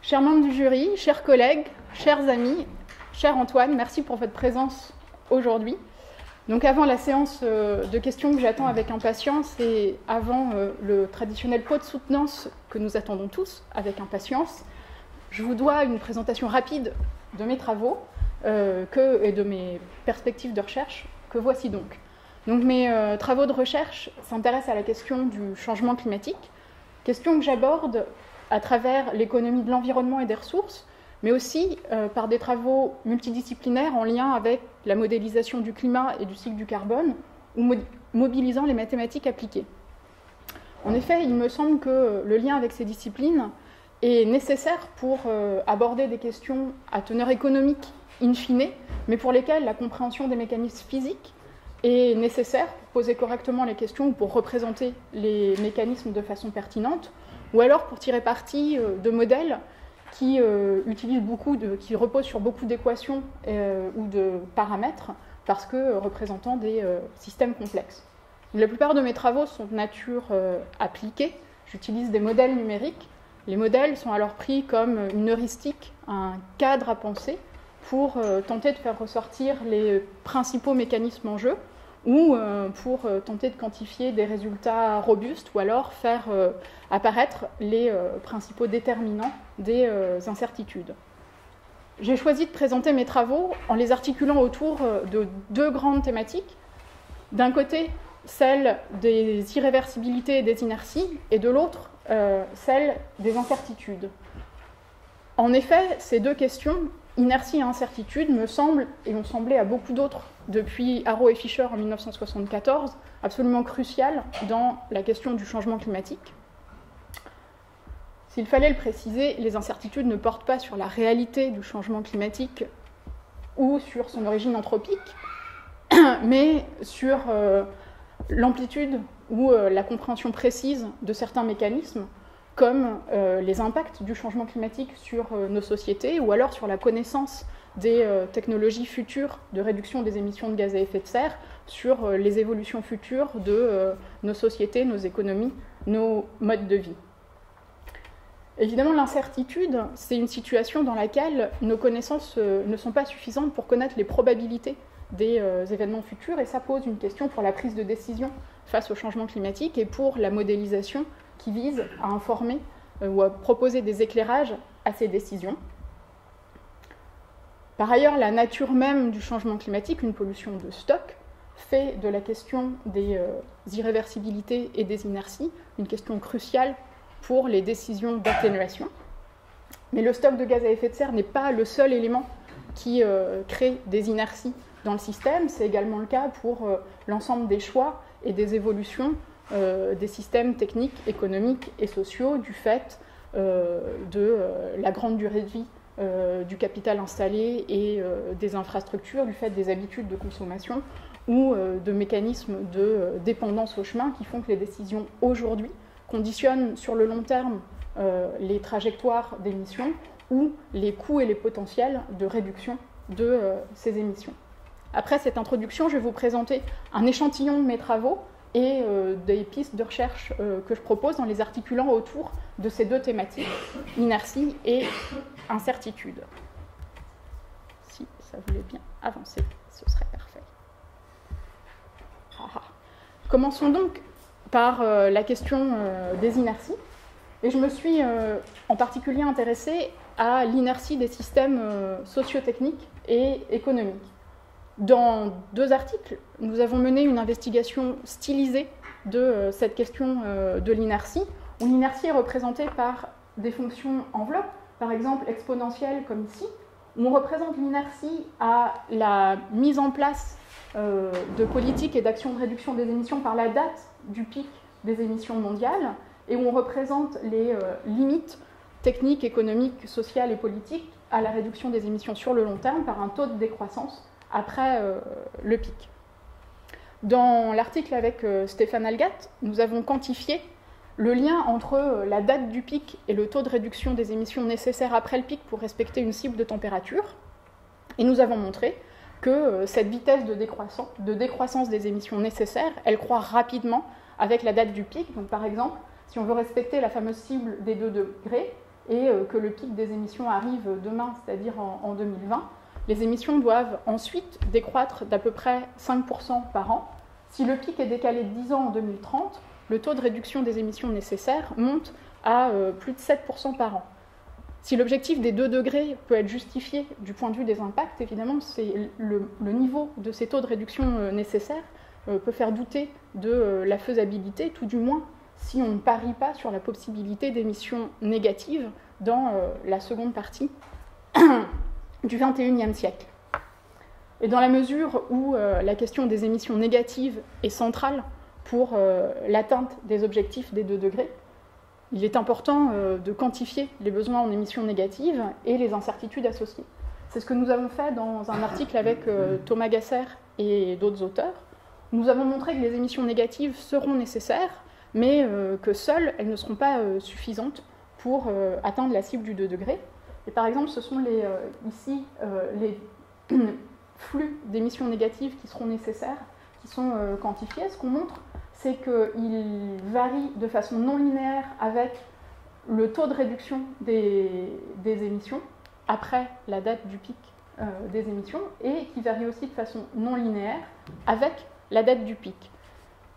Chers membres du jury, chers collègues, chers amis, cher Antoine, merci pour votre présence aujourd'hui. Donc avant la séance de questions que j'attends avec impatience et avant le traditionnel pot de soutenance que nous attendons tous avec impatience, je vous dois une présentation rapide de mes travaux et de mes perspectives de recherche que voici donc. Donc mes travaux de recherche s'intéressent à la question du changement climatique, question que j'aborde à travers l'économie de l'environnement et des ressources, mais aussi par des travaux multidisciplinaires en lien avec la modélisation du climat et du cycle du carbone, ou mobilisant les mathématiques appliquées. En effet, il me semble que le lien avec ces disciplines est nécessaire pour aborder des questions à teneur économique in fine, mais pour lesquelles la compréhension des mécanismes physiques est nécessaire pour poser correctement les questions ou pour représenter les mécanismes de façon pertinente, ou alors pour tirer parti de modèles qui qui reposent sur beaucoup d'équations ou de paramètres, parce que représentant des systèmes complexes. La plupart de mes travaux sont de nature appliquée. J'utilise des modèles numériques. Les modèles sont alors pris comme une heuristique, un cadre à penser, pour tenter de faire ressortir les principaux mécanismes en jeu, ou pour tenter de quantifier des résultats robustes, ou alors faire apparaître les principaux déterminants des incertitudes. J'ai choisi de présenter mes travaux en les articulant autour de deux grandes thématiques. D'un côté, celle des irréversibilités et des inerties, et de l'autre, celle des incertitudes. En effet, ces deux questions, inertie et incertitude, me semblent, et ont semblé à beaucoup d'autres depuis Arrow et Fisher en 1974, absolument cruciales dans la question du changement climatique. S'il fallait le préciser, les incertitudes ne portent pas sur la réalité du changement climatique ou sur son origine anthropique, mais sur l'amplitude ou la compréhension précise de certains mécanismes, comme les impacts du changement climatique sur nos sociétés, ou alors sur la connaissance des technologies futures de réduction des émissions de gaz à effet de serre, sur les évolutions futures de nos sociétés, nos économies, nos modes de vie. Évidemment, l'incertitude, c'est une situation dans laquelle nos connaissances ne sont pas suffisantes pour connaître les probabilités des événements futurs, et ça pose une question pour la prise de décision face au changement climatique et pour la modélisation qui vise à informer ou à proposer des éclairages à ces décisions. Par ailleurs, la nature même du changement climatique, une pollution de stock, fait de la question des irréversibilités et des inerties une question cruciale pour les décisions d'atténuation. Mais le stock de gaz à effet de serre n'est pas le seul élément qui crée des inerties dans le système, c'est également le cas pour l'ensemble des choix et des évolutions des systèmes techniques, économiques et sociaux du fait de la grande durée de vie du capital installé et des infrastructures, du fait des habitudes de consommation ou de mécanismes de dépendance au chemin qui font que les décisions aujourd'hui conditionnent sur le long terme les trajectoires d'émissions ou les coûts et les potentiels de réduction de ces émissions. Après cette introduction, je vais vous présenter un échantillon de mes travaux et des pistes de recherche que je propose en les articulant autour de ces deux thématiques, inertie et incertitude. Si ça voulait bien avancer, ce serait parfait. Commençons donc par la question des inerties. Et je me suis en particulier intéressée à l'inertie des systèmes sociotechniques et économiques. Dans deux articles, nous avons mené une investigation stylisée de cette question de l'inertie, où l'inertie est représentée par des fonctions enveloppes, par exemple exponentielles comme ici, où on représente l'inertie à la mise en place de politiques et d'actions de réduction des émissions par la date du pic des émissions mondiales, et où on représente les limites techniques, économiques, sociales et politiques à la réduction des émissions sur le long terme par un taux de décroissance après le pic. Dans l'article avec Stéphane Algat, nous avons quantifié le lien entre la date du pic et le taux de réduction des émissions nécessaires après le pic pour respecter une cible de température. Et nous avons montré que cette vitesse de décroissance des émissions nécessaires, elle croît rapidement avec la date du pic. Donc par exemple, si on veut respecter la fameuse cible des 2 degrés, et que le pic des émissions arrive demain, c'est-à-dire en 2020, les émissions doivent ensuite décroître d'à peu près 5% par an. Si le pic est décalé de 10 ans en 2030, le taux de réduction des émissions nécessaires monte à plus de 7% par an. Si l'objectif des 2 degrés peut être justifié du point de vue des impacts, évidemment, c'est le niveau de ces taux de réduction nécessaires peut faire douter de la faisabilité, tout du moins si on ne parie pas sur la possibilité d'émissions négatives dans la seconde partie du XXIe siècle. Et dans la mesure où la question des émissions négatives est centrale pour l'atteinte des objectifs des 2 degrés, il est important de quantifier les besoins en émissions négatives et les incertitudes associées. C'est ce que nous avons fait dans un article avec Thomas Gasser et d'autres auteurs. Nous avons montré que les émissions négatives seront nécessaires, mais que seules, elles ne seront pas suffisantes pour atteindre la cible du 2 degrés. Et par exemple, ce sont ici les flux d'émissions négatives qui seront nécessaires, qui sont quantifiés. Ce qu'on montre, c'est qu'ils varient de façon non linéaire avec le taux de réduction des émissions après la date du pic des émissions, et qui varient aussi de façon non linéaire avec la date du pic.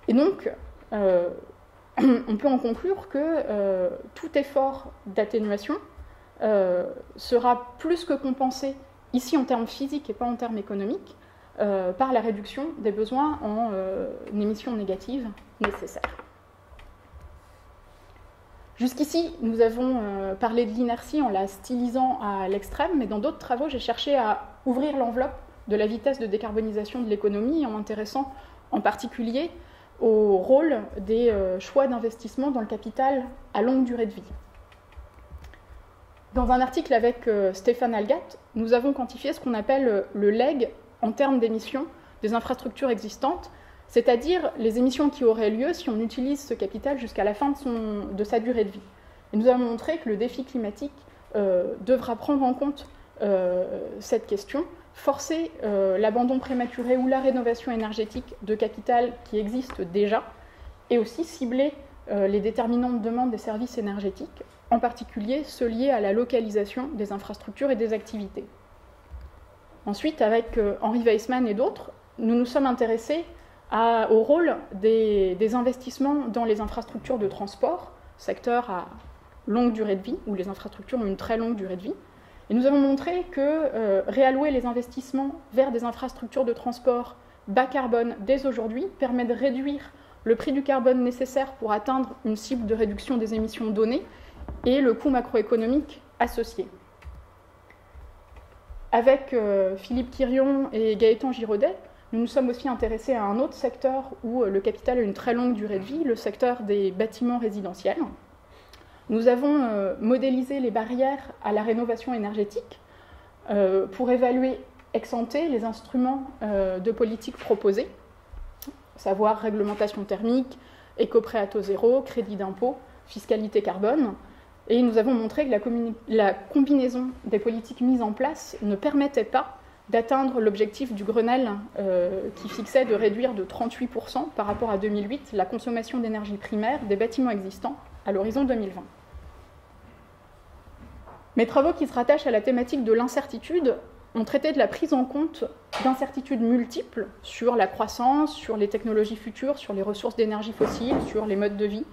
Et donc, on peut en conclure que tout effort d'atténuation sera plus que compensé, ici en termes physiques et pas en termes économiques, par la réduction des besoins en émissions négatives nécessaires. Jusqu'ici, nous avons parlé de l'inertie en la stylisant à l'extrême, mais dans d'autres travaux, j'ai cherché à ouvrir l'enveloppe de la vitesse de décarbonisation de l'économie en m'intéressant en particulier au rôle des choix d'investissement dans le capital à longue durée de vie. Dans un article avec Stéphane Algat, nous avons quantifié ce qu'on appelle le leg en termes d'émissions des infrastructures existantes, c'est-à-dire les émissions qui auraient lieu si on utilise ce capital jusqu'à la fin de sa durée de vie. Et nous avons montré que le défi climatique devra prendre en compte cette question, forcer l'abandon prématuré ou la rénovation énergétique de capital qui existe déjà, et aussi cibler les déterminants de demande des services énergétiques, en particulier ceux liés à la localisation des infrastructures et des activités. Ensuite, avec Henri Weissmann et d'autres, nous nous sommes intéressés au rôle des investissements dans les infrastructures de transport, secteur à longue durée de vie, où les infrastructures ont une très longue durée de vie. Et nous avons montré que réallouer les investissements vers des infrastructures de transport bas carbone dès aujourd'hui permet de réduire le prix du carbone nécessaire pour atteindre une cible de réduction des émissions données et le coût macroéconomique associé. Avec Philippe Quirion et Gaëtan Giraudet, nous nous sommes aussi intéressés à un autre secteur où le capital a une très longue durée de vie, le secteur des bâtiments résidentiels. Nous avons modélisé les barrières à la rénovation énergétique pour évaluer ex ante les instruments de politique proposés, à savoir réglementation thermique, éco-prêt à taux zéro, crédit d'impôt, fiscalité carbone. Et nous avons montré que la combinaison des politiques mises en place ne permettait pas d'atteindre l'objectif du Grenelle qui fixait de réduire de 38% par rapport à 2008 la consommation d'énergie primaire des bâtiments existants à l'horizon 2020. Mes travaux qui se rattachent à la thématique de l'incertitude ont traité de la prise en compte d'incertitudes multiples sur la croissance, sur les technologies futures, sur les ressources d'énergie fossiles, sur les modes de vie,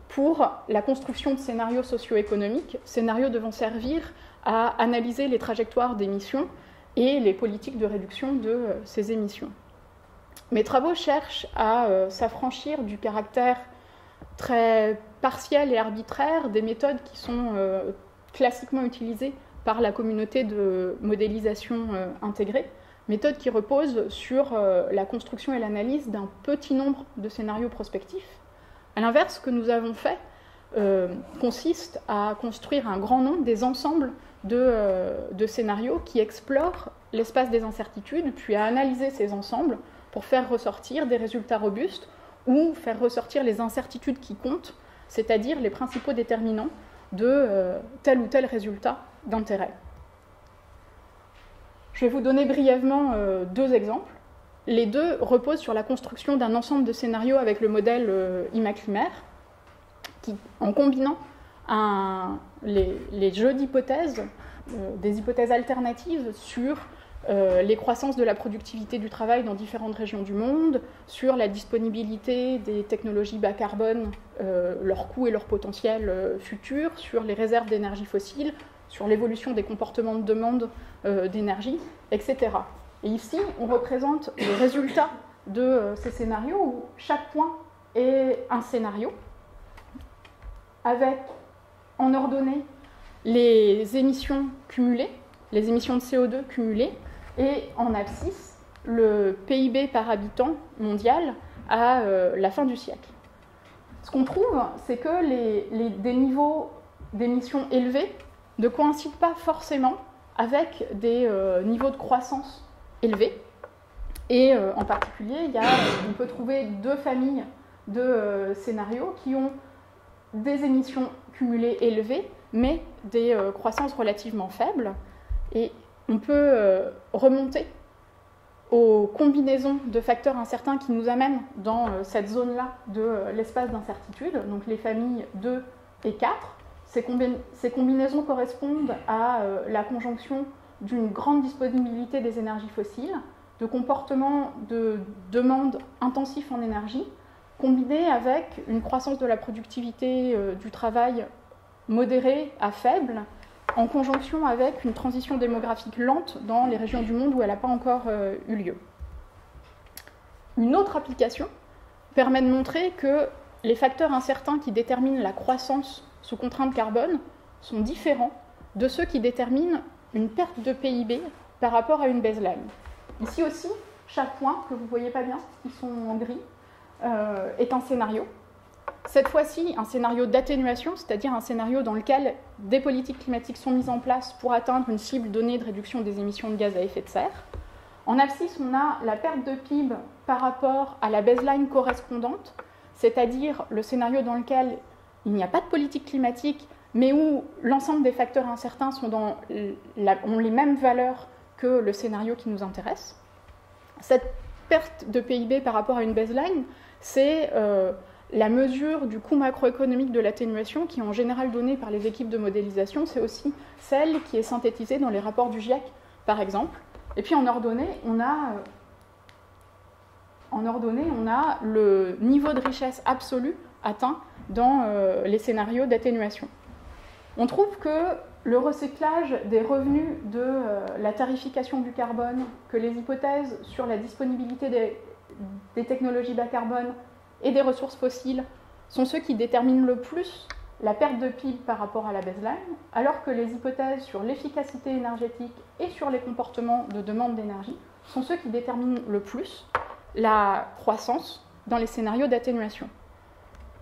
pour la construction de scénarios socio-économiques, scénarios devant servir à analyser les trajectoires d'émissions et les politiques de réduction de ces émissions. Mes travaux cherchent à s'affranchir du caractère très partiel et arbitraire des méthodes qui sont classiquement utilisées par la communauté de modélisation intégrée, méthode qui repose sur la construction et l'analyse d'un petit nombre de scénarios prospectifs. À l'inverse, ce que nous avons fait consiste à construire un grand nombre des ensembles de scénarios qui explorent l'espace des incertitudes, puis à analyser ces ensembles pour faire ressortir des résultats robustes ou faire ressortir les incertitudes qui comptent, c'est-à-dire les principaux déterminants de tel ou tel résultat d'intérêt. Je vais vous donner brièvement deux exemples. Les deux reposent sur la construction d'un ensemble de scénarios avec le modèle IMACLIMER, qui, en combinant les jeux d'hypothèses, des hypothèses alternatives sur les croissances de la productivité du travail dans différentes régions du monde, sur la disponibilité des technologies bas carbone, leurs coûts et leur potentiel futur, sur les réserves d'énergie fossile, sur l'évolution des comportements de demande d'énergie, etc. Et ici, on représente le résultat de ces scénarios où chaque point est un scénario, avec en ordonnée les émissions cumulées, les émissions de CO2 cumulées, et en abscisse le PIB par habitant mondial à la fin du siècle. Ce qu'on trouve, c'est que des niveaux d'émissions élevés ne coïncident pas forcément avec des niveaux de croissance élevés. Et en particulier, on peut trouver deux familles de scénarios qui ont des émissions cumulées élevées, mais des croissances relativement faibles. Et on peut remonter aux combinaisons de facteurs incertains qui nous amènent dans cette zone-là de l'espace d'incertitude, donc les familles 2 et 4. Ces combinaisons correspondent à la conjonction d'une grande disponibilité des énergies fossiles, de comportements de demande intensifs en énergie, combinés avec une croissance de la productivité du travail modérée à faible, en conjonction avec une transition démographique lente dans les régions du monde où elle n'a pas encore eu lieu. Une autre application permet de montrer que les facteurs incertains qui déterminent la croissance sous contrainte carbone sont différents de ceux qui déterminent une perte de PIB par rapport à une baseline. Ici aussi, chaque point, que vous ne voyez pas bien, ils sont en gris, est un scénario. Cette fois-ci, un scénario d'atténuation, c'est-à-dire un scénario dans lequel des politiques climatiques sont mises en place pour atteindre une cible donnée de réduction des émissions de gaz à effet de serre. En abscisse, on a la perte de PIB par rapport à la baseline correspondante, c'est-à-dire le scénario dans lequel il n'y a pas de politique climatique, mais où l'ensemble des facteurs incertains ont les mêmes valeurs que le scénario qui nous intéresse. Cette perte de PIB par rapport à une baseline, c'est la mesure du coût macroéconomique de l'atténuation qui est en général donnée par les équipes de modélisation. C'est aussi celle qui est synthétisée dans les rapports du GIEC, par exemple. Et puis en ordonnée, on a le niveau de richesse absolu atteint dans les scénarios d'atténuation. On trouve que le recyclage des revenus de la tarification du carbone, que les hypothèses sur la disponibilité des technologies bas carbone et des ressources fossiles sont ceux qui déterminent le plus la perte de PIB par rapport à la baseline, alors que les hypothèses sur l'efficacité énergétique et sur les comportements de demande d'énergie sont ceux qui déterminent le plus la croissance dans les scénarios d'atténuation.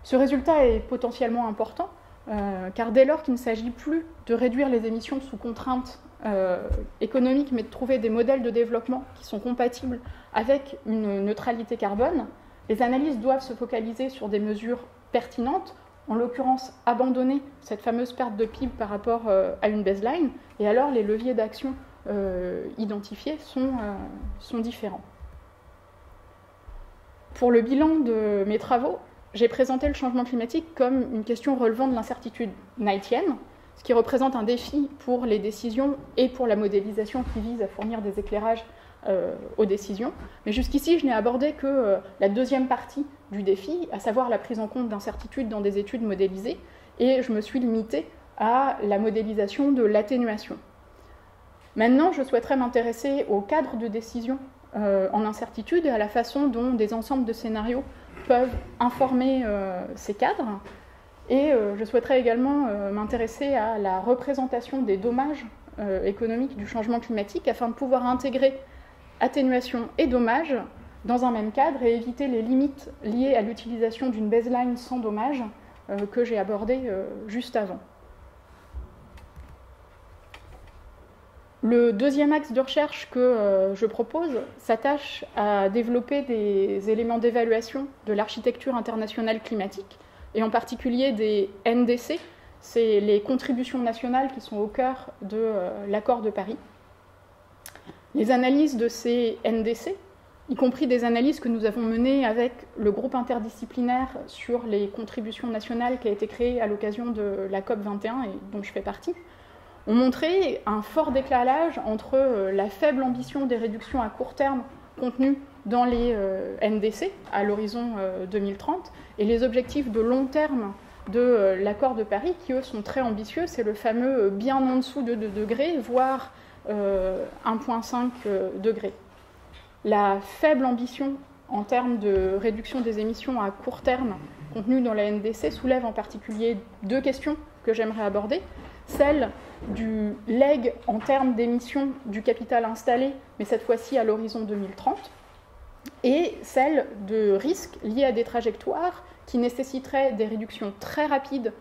Ce résultat est potentiellement important, car dès lors qu'il ne s'agit plus de réduire les émissions sous contrainte économique, mais de trouver des modèles de développement qui sont compatibles avec une neutralité carbone, les analyses doivent se focaliser sur des mesures pertinentes, en l'occurrence abandonner cette fameuse perte de PIB par rapport à une baseline, et alors les leviers d'action identifiés sont différents. Pour le bilan de mes travaux, j'ai présenté le changement climatique comme une question relevant de l'incertitude knightienne, ce qui représente un défi pour les décisions et pour la modélisation qui vise à fournir des éclairages aux décisions. Mais jusqu'ici, je n'ai abordé que la deuxième partie du défi, à savoir la prise en compte d'incertitudes dans des études modélisées, et je me suis limitée à la modélisation de l'atténuation. Maintenant, je souhaiterais m'intéresser au cadre de décision en incertitude et à la façon dont des ensembles de scénarios peuvent informer ces cadres. Et je souhaiterais également m'intéresser à la représentation des dommages économiques du changement climatique afin de pouvoir intégrer atténuation et dommages dans un même cadre et éviter les limites liées à l'utilisation d'une baseline sans dommages que j'ai abordées juste avant. Le deuxième axe de recherche que je propose s'attache à développer des éléments d'évaluation de l'architecture internationale climatique, et en particulier des NDC, c'est les contributions nationales qui sont au cœur de l'accord de Paris. Les analyses de ces NDC y compris des analyses que nous avons menées avec le groupe interdisciplinaire sur les contributions nationales qui a été créé à l'occasion de la COP21 et dont je fais partie, ont montré un fort décalage entre la faible ambition des réductions à court terme contenues dans les NDC à l'horizon 2030 et les objectifs de long terme de l'accord de Paris qui, eux, sont très ambitieux. C'est le fameux bien en dessous de 2 degrés, voire 1,5 degrés. La faible ambition en termes de réduction des émissions à court terme contenue dans la NDC soulève en particulier 2 questions que j'aimerais aborder. Celle du leg en termes d'émissions du capital installé, mais cette fois-ci à l'horizon 2030, et celle de risques liés à des trajectoires qui nécessiteraient des réductions très rapides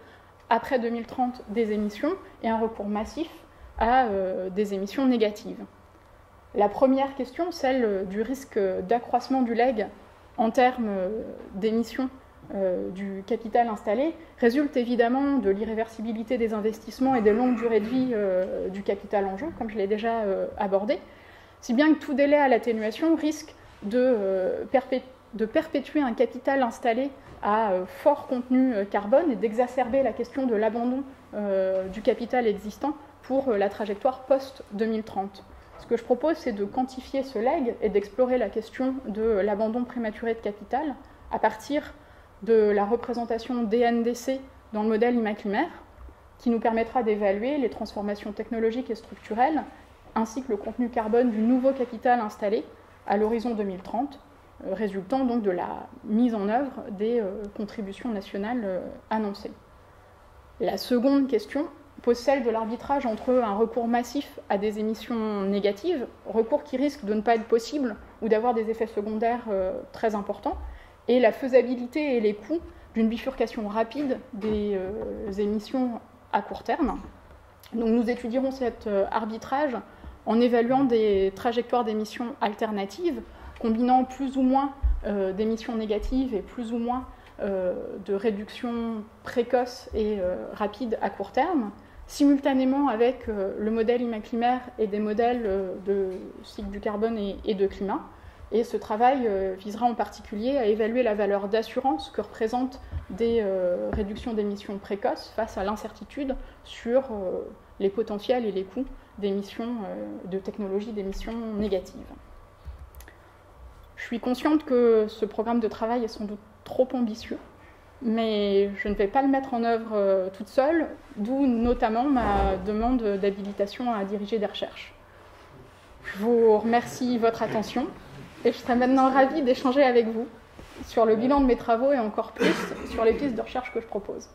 après 2030 des émissions et un recours massif à des émissions négatives. La première question, celle du risque d'accroissement du leg en termes d'émissions du capital installé, résulte évidemment de l'irréversibilité des investissements et des longues durées de vie du capital en jeu, comme je l'ai déjà abordé, si bien que tout délai à l'atténuation risque de perpétuer un capital installé à fort contenu carbone et d'exacerber la question de l'abandon du capital existant pour la trajectoire post-2030. Ce que je propose, c'est de quantifier ce leg et d'explorer la question de l'abandon prématuré de capital à partir de la représentation des NDC dans le modèle IMACLIMER, qui nous permettra d'évaluer les transformations technologiques et structurelles, ainsi que le contenu carbone du nouveau capital installé à l'horizon 2030, résultant donc de la mise en œuvre des contributions nationales annoncées. La seconde question pose celle de l'arbitrage entre un recours massif à des émissions négatives, recours qui risque de ne pas être possible ou d'avoir des effets secondaires très importants, et la faisabilité et les coûts d'une bifurcation rapide des émissions à court terme. Donc nous étudierons cet arbitrage en évaluant des trajectoires d'émissions alternatives, combinant plus ou moins d'émissions négatives et plus ou moins de réductions précoces et rapides à court terme, simultanément avec le modèle IMACLIMER et des modèles de cycle du carbone et de climat. Et ce travail visera en particulier à évaluer la valeur d'assurance que représentent des réductions d'émissions précoces face à l'incertitude sur les potentiels et les coûts d'émissions, de technologies d'émissions négatives. Je suis consciente que ce programme de travail est sans doute trop ambitieux, mais je ne vais pas le mettre en œuvre toute seule, d'où notamment ma demande d'habilitation à diriger des recherches. Je vous remercie de votre attention. Et je serais maintenant ravie d'échanger avec vous sur le bilan de mes travaux et encore plus sur les pistes de recherche que je propose.